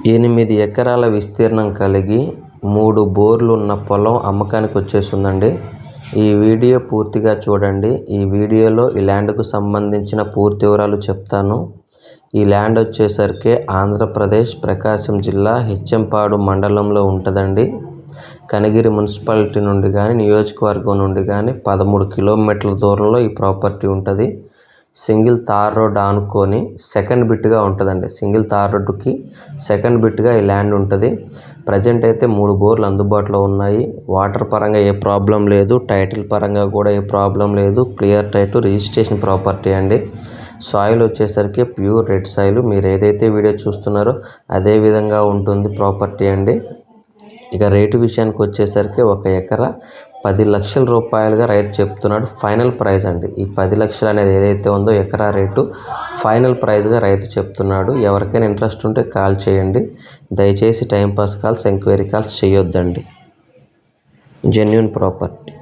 8 ఎకరాల విస్తీర్ణం కలిగి 3 బోర్లు ఉన్న పొలం అమ్మకానికి వచ్చేసిందండి. ఈ వీడియో పూర్తిగా చూడండి. ఈ వీడియోలో ఈ ల్యాండ్కు సంబంధించిన పూర్తి వివరాలు చెప్తాను. ఈ ల్యాండ్ వచ్చేసరికి ఆంధ్రప్రదేశ్ ప్రకాశం జిల్లా హెచ్చెంపాడు మండలంలో ఉంటుందండి. కనిగిరి మున్సిపాలిటీ నుండి కానీ నియోజకవర్గం నుండి కానీ 13 కిలోమీటర్ల దూరంలో ఈ ప్రాపర్టీ ఉంటుంది. సింగిల్ తార్ రోడ్ ఆనుకొని సెకండ్ బిట్గా ఉంటుందండి. సింగిల్ తార్ రోడ్డుకి సెకండ్ బిట్గా ఈ ల్యాండ్ ఉంటుంది. ప్రజెంట్ అయితే 3 బోర్లు అందుబాటులో ఉన్నాయి. వాటర్ పరంగా ఏ ప్రాబ్లం లేదు, టైటిల్ పరంగా కూడా ఏ ప్రాబ్లం లేదు. క్లియర్ టైటిల్, రిజిస్ట్రేషన్ ప్రాపర్టీ అండి. సాయిల్ వచ్చేసరికి ప్యూర్ రెడ్ సాయిల్. మీరు ఏదైతే వీడియో చూస్తున్నారో అదే విధంగా ఉంటుంది ప్రాపర్టీ అండి. ఇక రేటు విషయానికి వచ్చేసరికి 1 ఎకరా 10 లక్షల రూపాయలుగా రైతు చెప్తున్నాడు. ఫైనల్ ప్రైస్ అండి. ఈ 10 లక్షలు అనేది ఏదైతే ఉందో ఎకరా రేటు ఫైనల్ ప్రైస్గా రైతు చెప్తున్నాడు. ఎవరికైనా ఇంట్రెస్ట్ ఉంటే కాల్ చేయండి. దయచేసి టైంపాస్ కాల్స్, ఎంక్వైరీ కాల్స్ చేయొద్దండి. Genuine property.